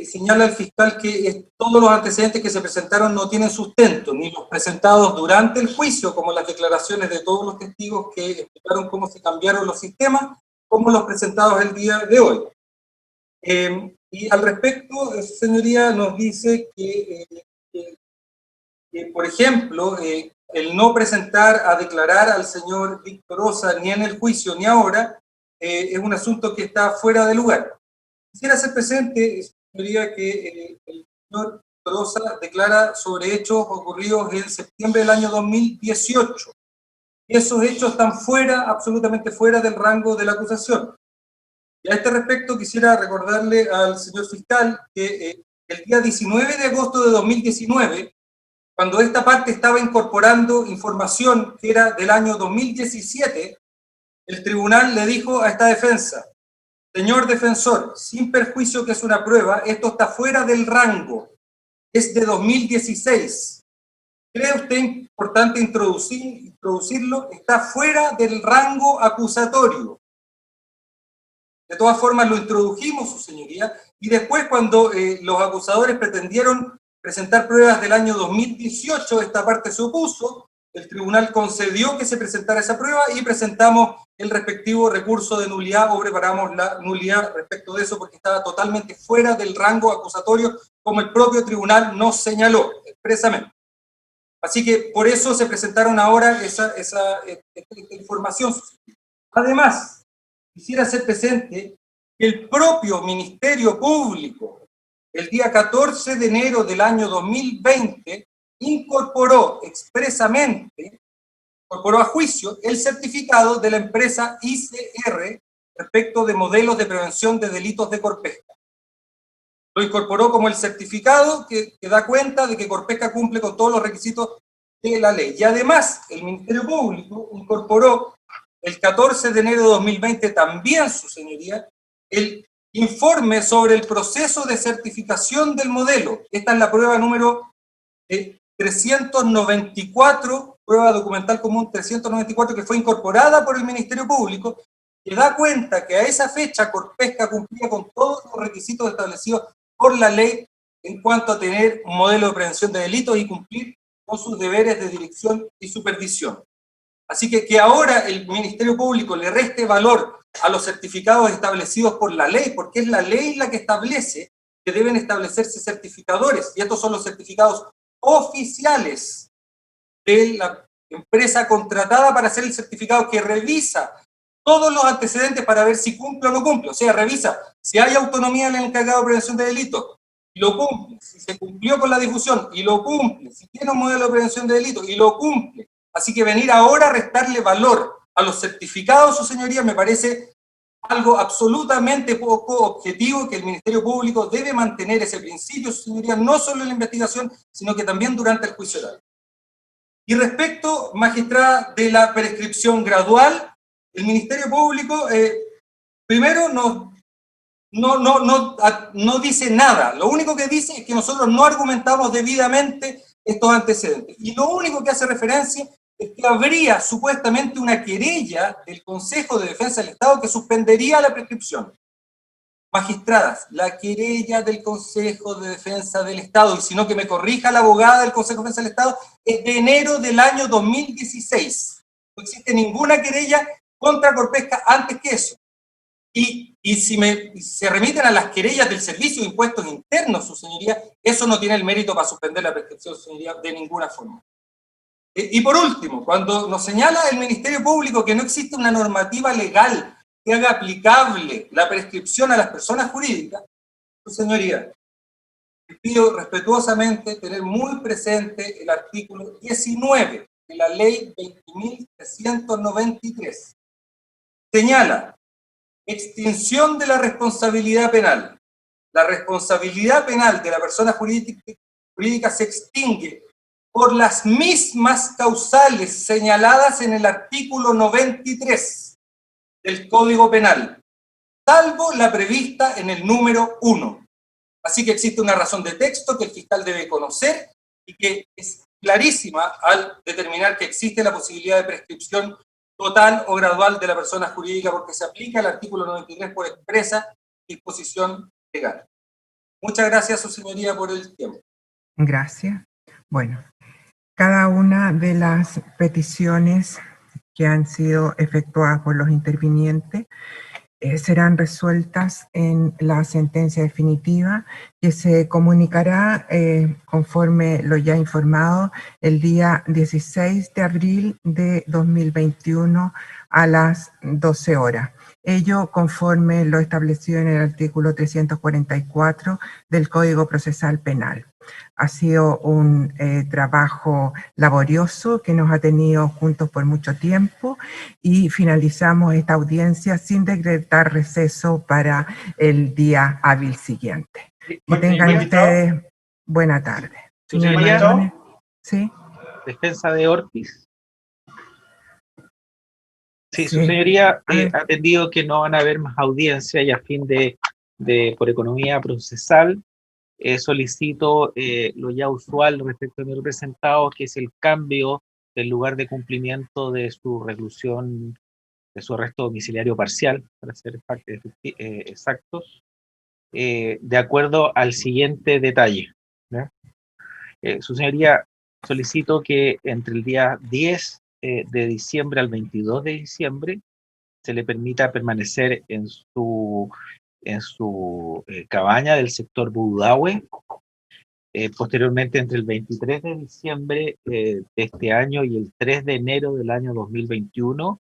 señala el fiscal que todos los antecedentes que se presentaron no tienen sustento, ni los presentados durante el juicio, como las declaraciones de todos los testigos que explicaron cómo se cambiaron los sistemas, como los presentados el día de hoy. Y al respecto, señoría, nos dice que por ejemplo, el no presentar a declarar al señor Víctor Osa ni en el juicio ni ahora, es un asunto que está fuera de lugar. Quisiera hacer presente, señoría, que el señor Víctor Osa declara sobre hechos ocurridos en septiembre del año 2018. Y esos hechos están fuera, absolutamente fuera del rango de la acusación. Y a este respecto quisiera recordarle al señor fiscal que el día 19 de agosto de 2019, cuando esta parte estaba incorporando información que era del año 2017, el tribunal le dijo a esta defensa: señor defensor, sin perjuicio que es una prueba, esto está fuera del rango, es de 2016. ¿Cree usted importante introducirlo? Está fuera del rango acusatorio. De todas formas, lo introdujimos, su señoría, y después cuando los acusadores pretendieron presentar pruebas del año 2018, esta parte se opuso, el tribunal concedió que se presentara esa prueba y presentamos el respectivo recurso de nulidad o preparamos la nulidad respecto de eso porque estaba totalmente fuera del rango acusatorio, como el propio tribunal nos señaló expresamente. Así que por eso se presentaron ahora esta información. Además, quisiera hacer presente que el propio Ministerio Público, el día 14 de enero del año 2020, incorporó expresamente, incorporó a juicio el certificado de la empresa ICR respecto de modelos de prevención de delitos de Corpesca. Lo incorporó como el certificado que da cuenta de que Corpesca cumple con todos los requisitos de la ley. Y además, el Ministerio Público incorporó el 14 de enero de 2020 también, su señoría, el informe sobre el proceso de certificación del modelo. Esta es la prueba número 394, prueba documental común 394, que fue incorporada por el Ministerio Público, que da cuenta que a esa fecha Corpesca cumplía con todos los requisitos establecidos por la ley en cuanto a tener un modelo de prevención de delitos y cumplir con sus deberes de dirección y supervisión. Así que ahora el Ministerio Público le reste valor a los certificados establecidos por la ley, porque es la ley la que establece que deben establecerse certificadores, y estos son los certificados oficiales de la empresa contratada para hacer el certificado, que revisa todos los antecedentes para ver si cumple o no cumple. O sea, revisa si hay autonomía en el encargado de prevención de delitos y lo cumple, si se cumplió con la difusión y lo cumple, si tiene un modelo de prevención de delitos y lo cumple. Así que venir ahora a restarle valor a los certificados, su señoría, me parece algo absolutamente poco objetivo, que el Ministerio Público debe mantener ese principio, su señoría, no solo en la investigación, sino que también durante el juicio oral. Y respecto, magistrada, de la prescripción gradual, el Ministerio Público primero no dice nada. Lo único que dice es que nosotros no argumentamos debidamente estos antecedentes. Y lo único que hace referencia es que habría supuestamente una querella del Consejo de Defensa del Estado que suspendería la prescripción. Magistradas, la querella del Consejo de Defensa del Estado, y si no que me corrija la abogada del Consejo de Defensa del Estado, es de enero del año 2016. No existe ninguna querella contra Corpesca antes que eso. Y si se remiten a las querellas del Servicio de Impuestos Internos, su señoría, eso no tiene el mérito para suspender la prescripción, su señoría, de ninguna forma. Y por último, cuando nos señala el Ministerio Público que no existe una normativa legal que haga aplicable la prescripción a las personas jurídicas, su señoría, les pido respetuosamente tener muy presente el artículo 19 de la Ley 20.393. Señala: extinción de la responsabilidad penal. La responsabilidad penal de la persona jurídica se extingue por las mismas causales señaladas en el artículo 93 del Código Penal, salvo la prevista en el número 1. Así que existe una razón de texto que el fiscal debe conocer y que es clarísima al determinar que existe la posibilidad de prescripción total o gradual de la persona jurídica, porque se aplica el artículo 93 por expresa disposición legal. Muchas gracias, su señoría, por el tiempo. Gracias. Bueno, cada una de las peticiones que han sido efectuadas por los intervinientes serán resueltas en la sentencia definitiva que se comunicará conforme lo ya informado el día 16 de abril de 2021 a las 12 horas. Ello conforme lo establecido en el artículo 344 del Código Procesal Penal. Ha sido un trabajo laborioso que nos ha tenido juntos por mucho tiempo y finalizamos esta audiencia sin decretar receso para el día hábil siguiente. Que tengan ustedes buena tarde. Señor Mardone. ¿Sí? Defensa de Ortiz. Sí, su señoría ha atendido que no van a haber más audiencia y a fin de por economía procesal, solicito lo ya usual respecto a mi representado, que es el cambio del lugar de cumplimiento de su reclusión, de su arresto domiciliario parcial, para ser exactos, de acuerdo al siguiente detalle. Su señoría, solicito que entre el día 10 de diciembre al 22 de diciembre se le permita permanecer en su cabaña del sector Budahue, posteriormente entre el 23 de diciembre de este año y el 3 de enero del año 2021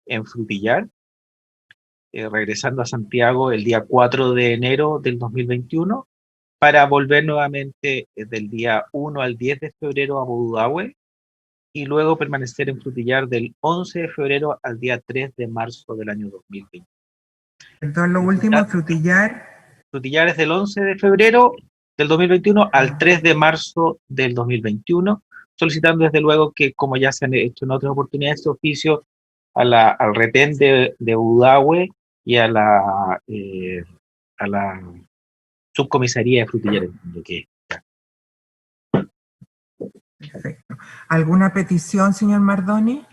en Frutillar, regresando a Santiago el día 4 de enero del 2021, para volver nuevamente del día 1 al 10 de febrero a Budahue, y luego permanecer en Frutillar del 11 de febrero al día 3 de marzo del año 2020. Perdón, lo último, Frutillar. Frutillar es del 11 de febrero del 2021 al 3 de marzo del 2021, solicitando desde luego que, como ya se han hecho en otras oportunidades, este oficio al retén de Budahue y a la subcomisaría de Frutillar. Perfecto. ¿Alguna petición, señor Mardone?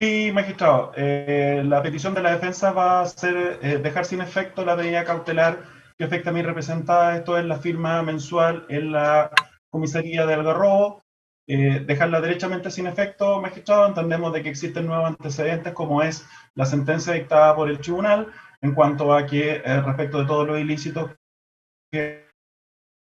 Sí, magistrado. La petición de la defensa va a ser dejar sin efecto la medida cautelar que afecta a mi representada. Esto es la firma mensual en la comisaría de Algarrobo. Dejarla derechamente sin efecto, magistrado. Entendemos de que existen nuevos antecedentes, como es la sentencia dictada por el tribunal, en cuanto a que respecto de todos los ilícitos que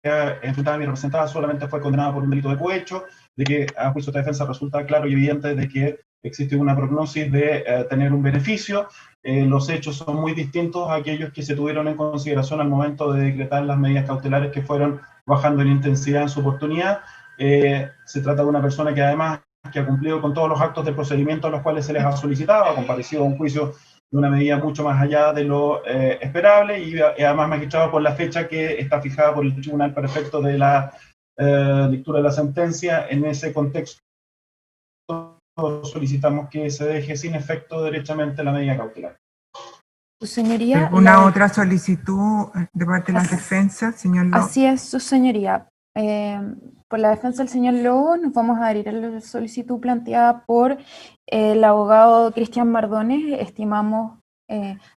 enfrentaba a mi representada solamente fue condenada por un delito de cohecho, de que a juicio de defensa resulta claro y evidente de que existe una prognosis de tener un beneficio. Los hechos son muy distintos a aquellos que se tuvieron en consideración al momento de decretar las medidas cautelares, que fueron bajando en intensidad en su oportunidad. Se trata de una persona que además que ha cumplido con todos los actos de procedimiento a los cuales se les ha solicitado, ha comparecido a un juicio de una medida mucho más allá de lo esperable, y además magistrado por la fecha que está fijada por el tribunal para efecto de la lectura de la sentencia. En ese contexto solicitamos que se deje sin efecto derechamente la medida cautelar. Su señoría. ¿Alguna otra solicitud de parte de la defensa, señor López? Así es, su señoría. por la defensa del señor Lobo, nos vamos a adherir a la solicitud planteada por el abogado Cristian Mardones.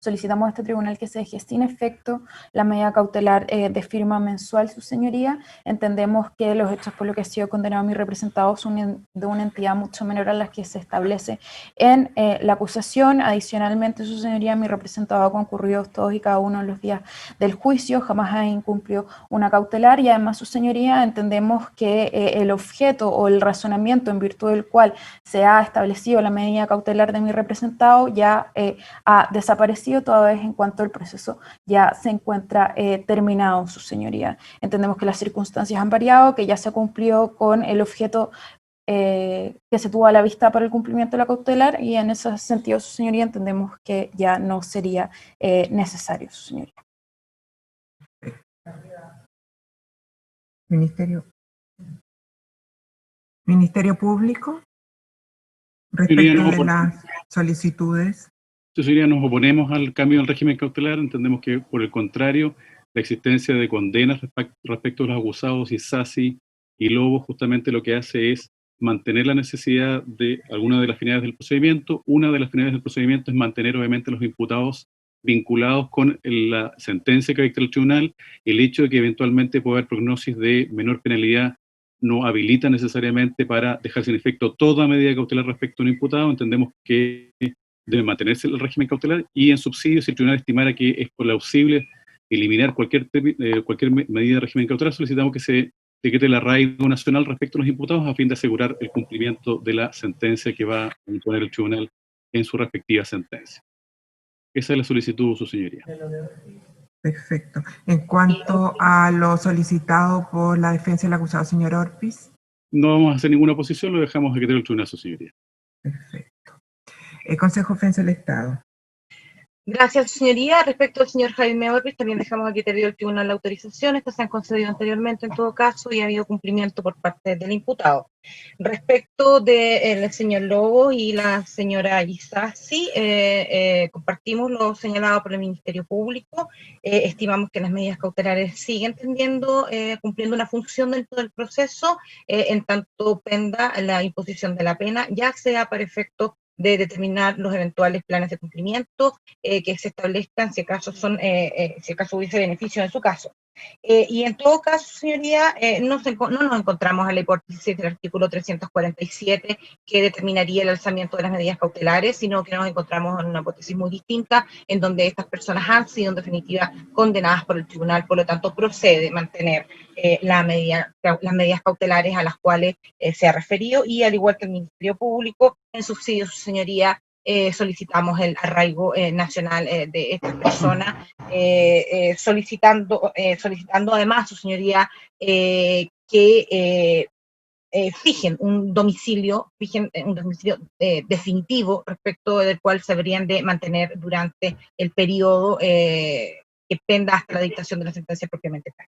Solicitamos a este tribunal que se deje sin efecto la medida cautelar de firma mensual, su señoría. Entendemos que los hechos por los que ha sido condenado mi representado son de una entidad mucho menor a las que se establece en la acusación. Adicionalmente, su señoría, mi representado ha concurrido todos y cada uno de los días del juicio, jamás ha incumplido una cautelar, y además, su señoría, entendemos que el objeto o el razonamiento en virtud del cual se ha establecido la medida cautelar de mi representado ya ha desaparecido, toda vez en cuanto el proceso ya se encuentra terminado, su señoría. Entendemos que las circunstancias han variado, que ya se cumplió con el objeto que se tuvo a la vista para el cumplimiento de la cautelar, y en ese sentido, su señoría, entendemos que ya no sería necesario, su señoría. Ministerio Público, respecto de las solicitudes. Entonces, nos oponemos al cambio del régimen cautelar. Entendemos que, por el contrario, la existencia de condenas respecto a los acusados Isasi y Lobo justamente lo que hace es mantener la necesidad de alguna de las finalidades del procedimiento. Una de las finalidades del procedimiento es mantener, obviamente, a los imputados vinculados con la sentencia que dicta el tribunal. El hecho de que eventualmente pueda haber prognosis de menor penalidad no habilita necesariamente para dejar sin efecto toda medida cautelar respecto a un imputado. Entendemos que debe mantenerse el régimen cautelar, y en subsidio, si el tribunal estimara que es plausible eliminar cualquier medida de régimen cautelar, solicitamos que se decrete el arraigo nacional respecto a los imputados a fin de asegurar el cumplimiento de la sentencia que va a imponer el tribunal en su respectiva sentencia. Esa es la solicitud, su señoría. Perfecto. En cuanto a lo solicitado por la defensa del acusado, señor Orpiz. No vamos a hacer ninguna oposición, lo dejamos a criterio del tribunal, su señoría. Perfecto. El Consejo de Defensa del Estado. Gracias, señoría. Respecto al señor Jaime Orpiz, también dejamos a criterio del tribunal la autorización. Estas se han concedido anteriormente en todo caso y ha habido cumplimiento por parte del imputado. Respecto del señor Lobo y la señora Isasi, compartimos lo señalado por el Ministerio Público. Estimamos que las medidas cautelares siguen cumpliendo una función dentro del proceso, en tanto penda la imposición de la pena, ya sea para efecto de determinar los eventuales planes de cumplimiento que se establezcan si acaso hubiese beneficio en su caso. Y en todo caso, señoría, no nos encontramos a la hipótesis del artículo 347 que determinaría el alzamiento de las medidas cautelares, sino que nos encontramos en una hipótesis muy distinta, en donde estas personas han sido en definitiva condenadas por el tribunal, por lo tanto procede mantener las medidas cautelares a las cuales se ha referido, y al igual que el Ministerio Público, en subsidio, su señoría, solicitamos el arraigo nacional de estas personas, solicitando además, su señoría, que fijen un domicilio definitivo respecto del cual se deberían de mantener durante el periodo que penda hasta la dictación de la sentencia propiamente tal.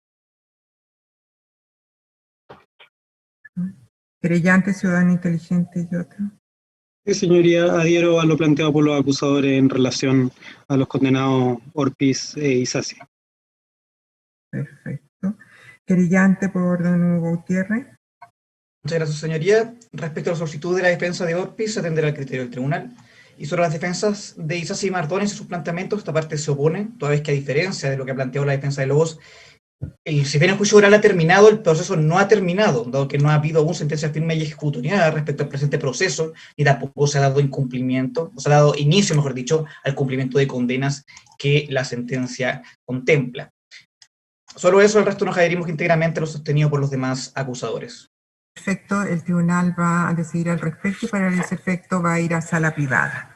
Querellante, ciudadano inteligente y otro. Sí, señoría, adhiero a lo planteado por los acusadores en relación a los condenados Orpiz e Isasi. Perfecto. Querellante, por orden, Hugo Gutiérrez. Muchas gracias, señoría. Respecto a la solicitud de la defensa de Orpiz, se atenderá al criterio del tribunal. Y sobre las defensas de Isasi y Mardones y sus planteamientos, esta parte se opone, toda vez que, a diferencia de lo que ha planteado la defensa de Lobos, si bien el juicio oral ha terminado, el proceso no ha terminado, dado que no ha habido aún sentencia firme y ejecutoriada respecto al presente proceso, ni tampoco se ha dado se ha dado inicio, mejor dicho, al cumplimiento de condenas que la sentencia contempla. Solo eso, el resto nos adherimos íntegramente a lo sostenido por los demás acusadores. Perfecto, el tribunal va a decidir al respecto y para ese efecto va a ir a sala privada.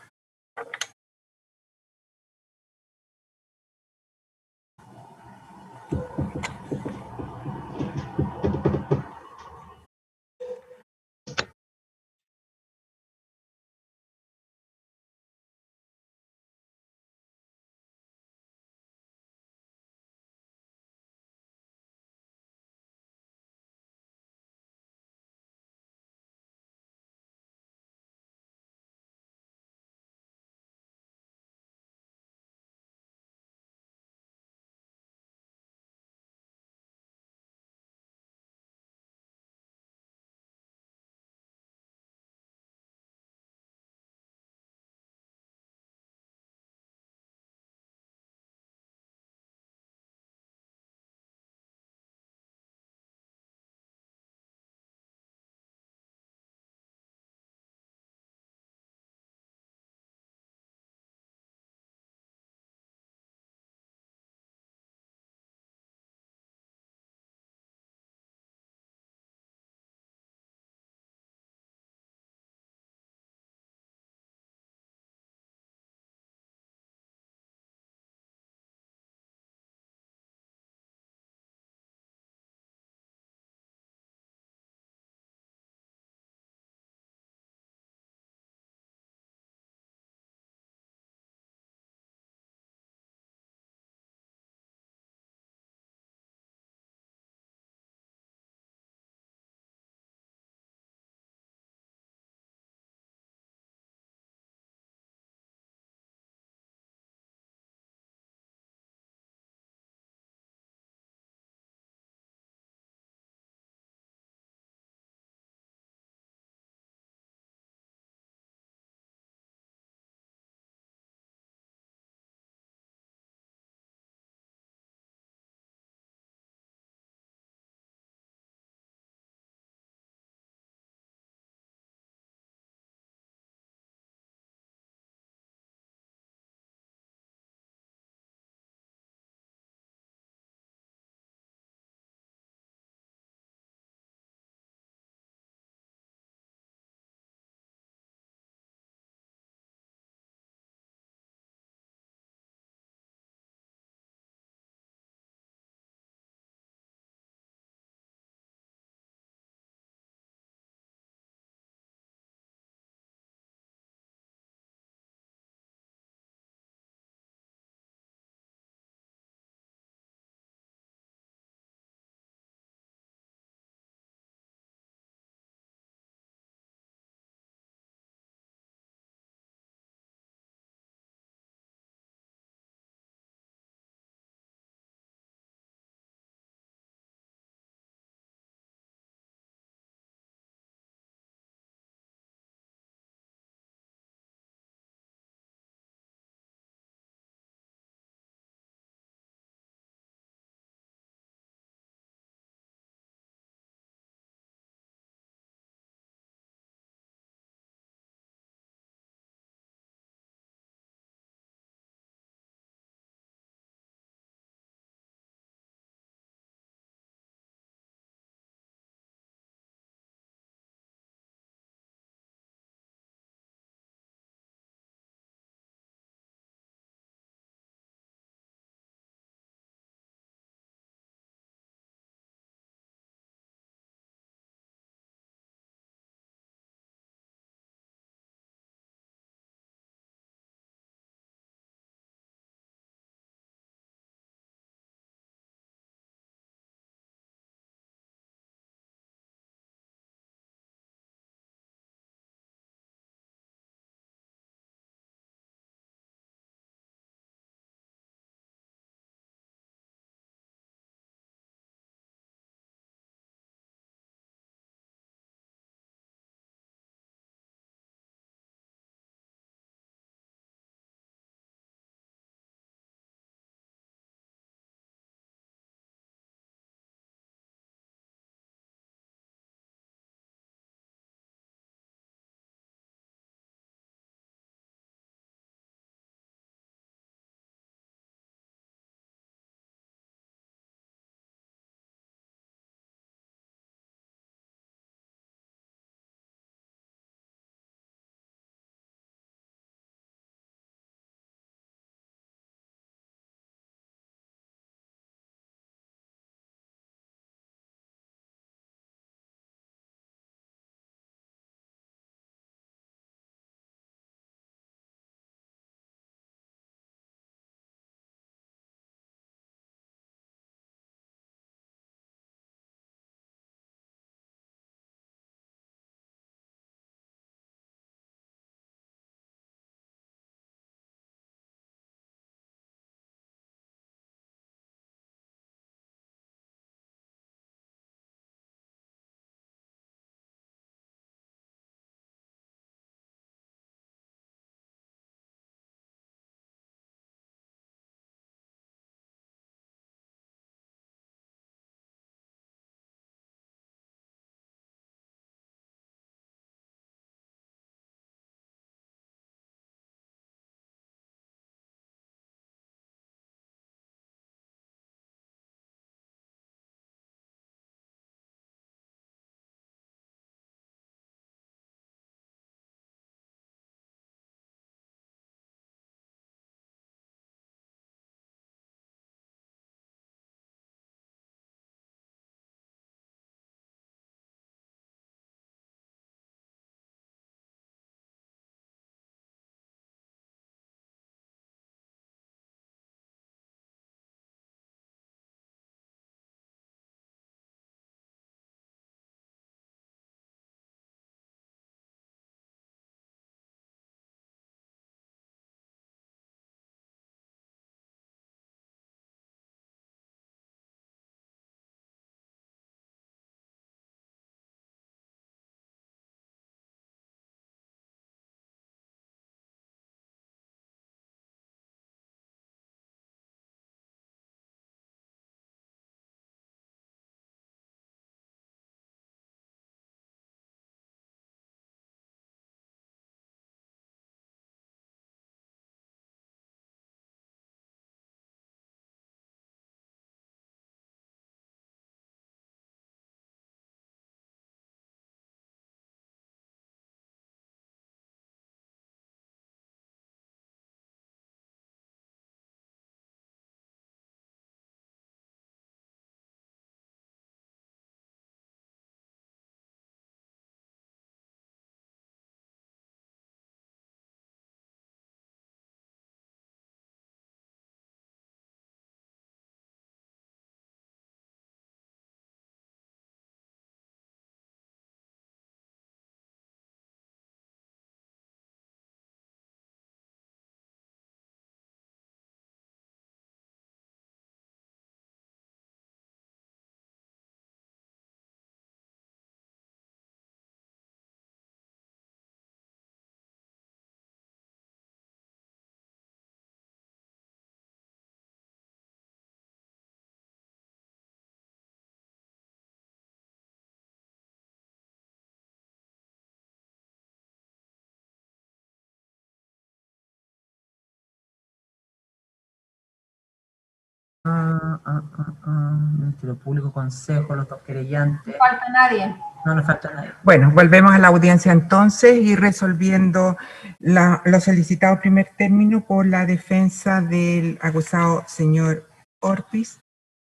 Ministerio Público, Consejo, los dos querellantes. No falta nadie. No nos falta nadie. Bueno, volvemos a la audiencia entonces y resolviendo lo solicitado primer término por la defensa del acusado señor Ortiz.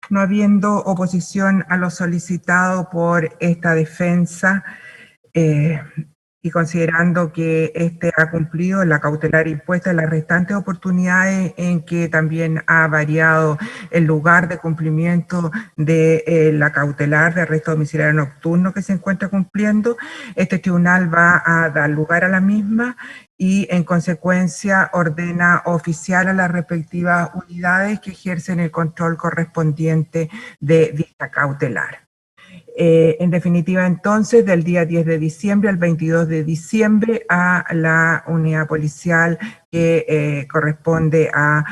No habiendo oposición a lo solicitado por esta defensa y considerando que éste ha cumplido la cautelar impuesta en las restantes oportunidades en que también ha variado el lugar de cumplimiento de la cautelar de arresto domiciliario nocturno que se encuentra cumpliendo, este tribunal va a dar lugar a la misma y en consecuencia ordena oficial a las respectivas unidades que ejercen el control correspondiente de dicha cautelar. En definitiva, entonces, del día 10 de diciembre al 22 de diciembre a la unidad policial que corresponde a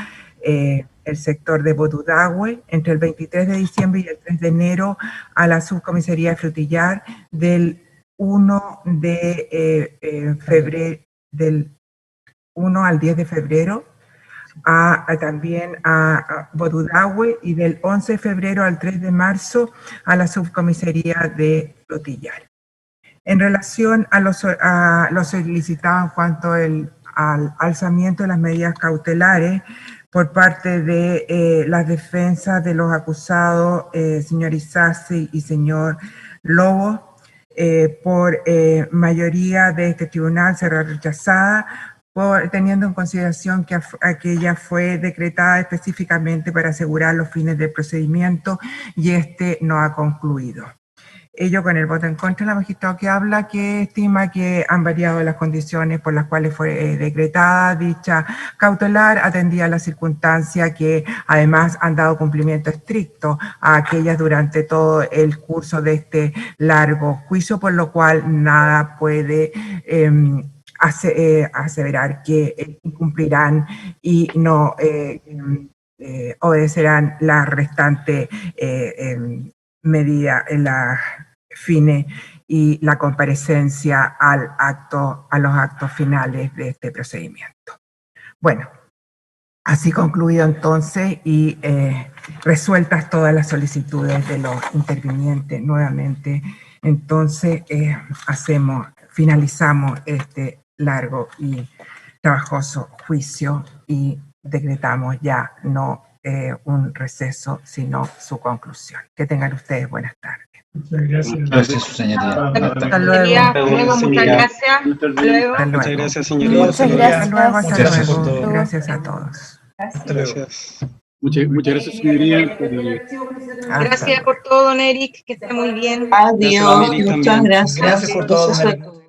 el sector de Bodudagüe, entre el 23 de diciembre y el 3 de enero a la subcomisaría de Frutillar, del 1 de febrero, del 1 al 10 de febrero, también a Bodudagüe, y del 11 de febrero al 3 de marzo a la subcomisaría de Frutillar. En relación a lo solicitado en cuanto al alzamiento de las medidas cautelares por parte de las defensas de los acusados, señor Isasi y señor Lobo, por mayoría de este tribunal será rechazada, teniendo en consideración que aquella fue decretada específicamente para asegurar los fines del procedimiento y este no ha concluido. Ello con el voto en contra del magistrado que habla, que estima que han variado las condiciones por las cuales fue decretada dicha cautelar, atendida a la circunstancia que además han dado cumplimiento estricto a aquellas durante todo el curso de este largo juicio, por lo cual nada puede aseverar que incumplirán y no obedecerán la restante medida, la fines y la comparecencia a los actos finales de este procedimiento. Bueno, así concluido entonces y resueltas todas las solicitudes de los intervinientes nuevamente, entonces finalizamos este largo y trabajoso juicio y decretamos ya no un receso, sino su conclusión. Que tengan ustedes buenas tardes. Muchas gracias. Gracias, su señoría. Hasta luego. Muchas gracias. Hasta luego. Muchas gracias, señoría. Muchas gracias. Hasta luego. Muchas gracias por todo. Gracias a todos. Gracias. Muchas gracias, señoría. Gracias por todo, don Eric, que esté muy bien. Adiós, Gracias, muchas gracias. Gracias por todo, don Eric.